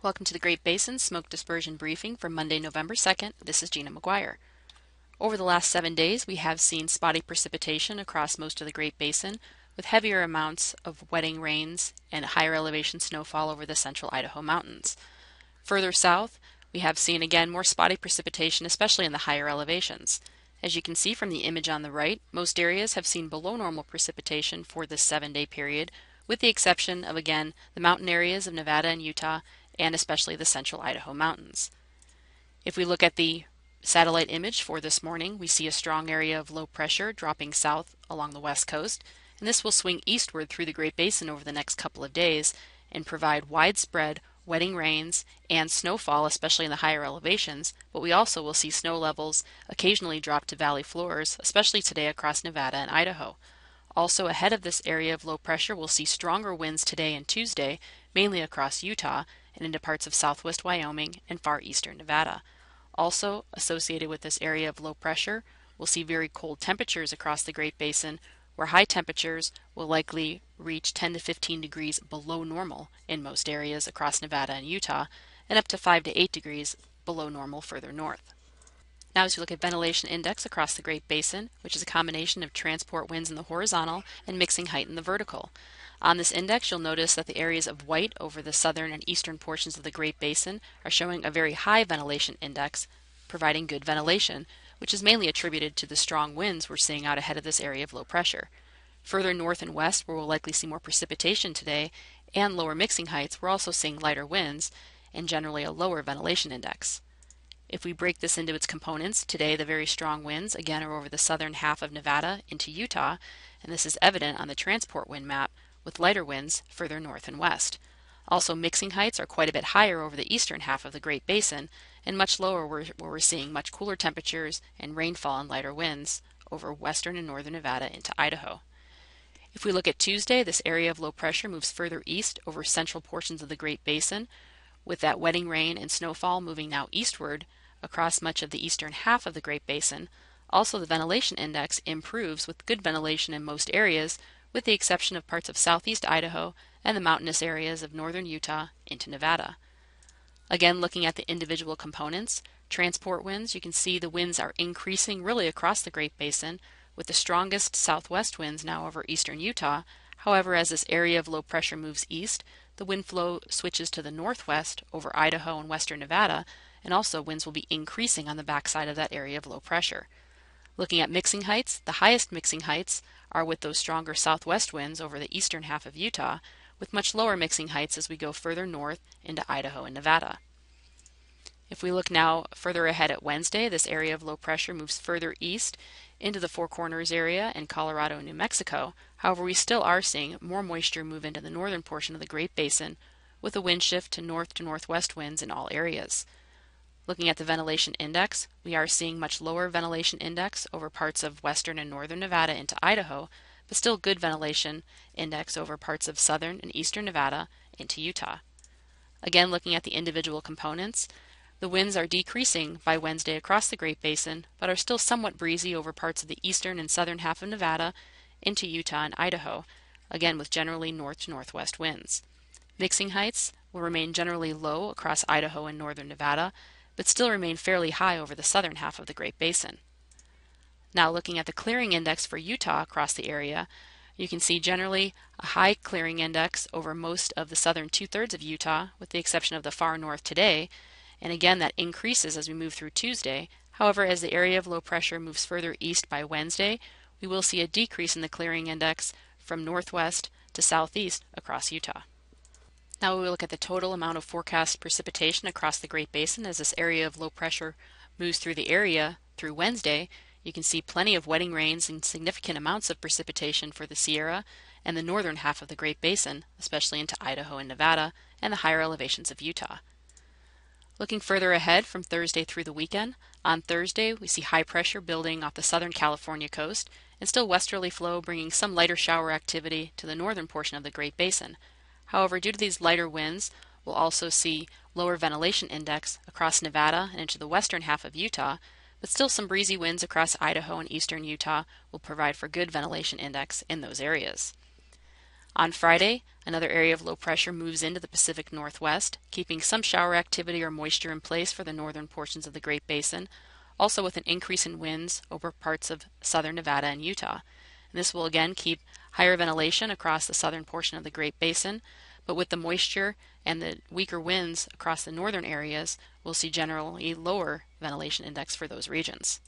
Welcome to the Great Basin Smoke Dispersion Briefing for Monday, November 2nd. This is Gina McGuire. Over the last 7 days, we have seen spotty precipitation across most of the Great Basin, with heavier amounts of wetting rains and higher elevation snowfall over the central Idaho mountains. Further south, we have seen again more spotty precipitation, especially in the higher elevations. As you can see from the image on the right, most areas have seen below normal precipitation for this 7-day period, with the exception of, again, the mountain areas of Nevada and Utah, and especially the central Idaho mountains. If we look at the satellite image for this morning, we see a strong area of low pressure dropping south along the west coast, and this will swing eastward through the Great Basin over the next couple of days and provide widespread wetting rains and snowfall, especially in the higher elevations, but we also will see snow levels occasionally drop to valley floors, especially today across Nevada and Idaho. Also ahead of this area of low pressure, we'll see stronger winds today and Tuesday, mainly across Utah and into parts of southwest Wyoming and far eastern Nevada. Also associated with this area of low pressure, we'll see very cold temperatures across the Great Basin, where high temperatures will likely reach 10 to 15 degrees below normal in most areas across Nevada and Utah, and up to 5 to 8 degrees below normal further north. Now as we look at ventilation index across the Great Basin, which is a combination of transport winds in the horizontal and mixing height in the vertical. On this index, you'll notice that the areas of white over the southern and eastern portions of the Great Basin are showing a very high ventilation index, providing good ventilation, which is mainly attributed to the strong winds we're seeing out ahead of this area of low pressure. Further north and west, where we'll likely see more precipitation today, and lower mixing heights, we're also seeing lighter winds and generally a lower ventilation index. If we break this into its components, today the very strong winds again are over the southern half of Nevada into Utah, and this is evident on the transport wind map, with lighter winds further north and west. Also, mixing heights are quite a bit higher over the eastern half of the Great Basin, and much lower where we're seeing much cooler temperatures and rainfall and lighter winds over western and northern Nevada into Idaho. If we look at Tuesday, this area of low pressure moves further east over central portions of the Great Basin, with that wetting rain and snowfall moving now eastward across much of the eastern half of the Great Basin. Also, the ventilation index improves with good ventilation in most areas, with the exception of parts of southeast Idaho and the mountainous areas of northern Utah into Nevada. Again, looking at the individual components, transport winds, you can see the winds are increasing really across the Great Basin, with the strongest southwest winds now over eastern Utah. However, as this area of low pressure moves east, the wind flow switches to the northwest over Idaho and western Nevada, and also winds will be increasing on the backside of that area of low pressure. Looking at mixing heights, the highest mixing heights are with those stronger southwest winds over the eastern half of Utah, with much lower mixing heights as we go further north into Idaho and Nevada. If we look now further ahead at Wednesday, this area of low pressure moves further east into the Four Corners area and Colorado and New Mexico. However, we still are seeing more moisture move into the northern portion of the Great Basin, with a wind shift to northwest winds in all areas. Looking at the ventilation index, we are seeing much lower ventilation index over parts of western and northern Nevada into Idaho, but still good ventilation index over parts of southern and eastern Nevada into Utah. Again, looking at the individual components, the winds are decreasing by Wednesday across the Great Basin, but are still somewhat breezy over parts of the eastern and southern half of Nevada into Utah and Idaho, again with generally north to northwest winds. Mixing heights will remain generally low across Idaho and northern Nevada, but still remain fairly high over the southern half of the Great Basin. Now looking at the clearing index for Utah across the area, you can see generally a high clearing index over most of the southern two-thirds of Utah, with the exception of the far north today, and again that increases as we move through Tuesday. However, as the area of low pressure moves further east by Wednesday, we will see a decrease in the clearing index from northwest to southeast across Utah. Now we will look at the total amount of forecast precipitation across the Great Basin as this area of low pressure moves through the area through Wednesday. You can see plenty of wetting rains and significant amounts of precipitation for the Sierra and the northern half of the Great Basin, especially into Idaho and Nevada and the higher elevations of Utah. Looking further ahead from Thursday through the weekend, on Thursday we see high pressure building off the southern California coast and still westerly flow bringing some lighter shower activity to the northern portion of the Great Basin. However, due to these lighter winds, we'll also see lower ventilation index across Nevada and into the western half of Utah, but still some breezy winds across Idaho and eastern Utah will provide for good ventilation index in those areas. On Friday, another area of low pressure moves into the Pacific Northwest, keeping some shower activity or moisture in place for the northern portions of the Great Basin, also with an increase in winds over parts of southern Nevada and Utah. And this will again keep higher ventilation across the southern portion of the Great Basin, but with the moisture and the weaker winds across the northern areas, we'll see generally lower ventilation index for those regions.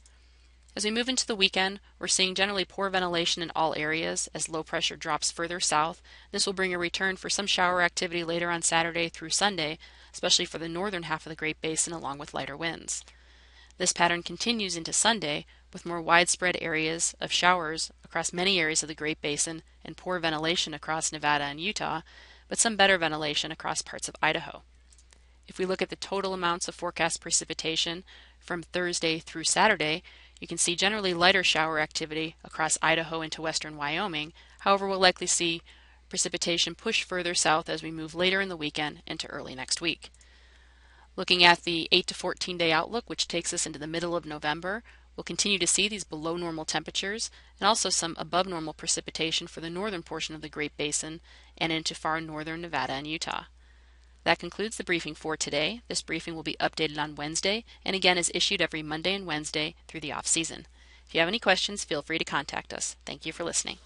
As we move into the weekend, we're seeing generally poor ventilation in all areas as low pressure drops further south. This will bring a return for some shower activity later on Saturday through Sunday, especially for the northern half of the Great Basin along with lighter winds. This pattern continues into Sunday with more widespread areas of showers across many areas of the Great Basin and poor ventilation across Nevada and Utah, but some better ventilation across parts of Idaho. If we look at the total amounts of forecast precipitation from Thursday through Saturday, you can see generally lighter shower activity across Idaho into western Wyoming. However, we'll likely see precipitation push further south as we move later in the weekend into early next week. Looking at the 8 to 14 day outlook, which takes us into the middle of November, we'll continue to see these below normal temperatures and also some above normal precipitation for the northern portion of the Great Basin and into far northern Nevada and Utah. That concludes the briefing for today. This briefing will be updated on Wednesday and again is issued every Monday and Wednesday through the off season. If you have any questions, feel free to contact us. Thank you for listening.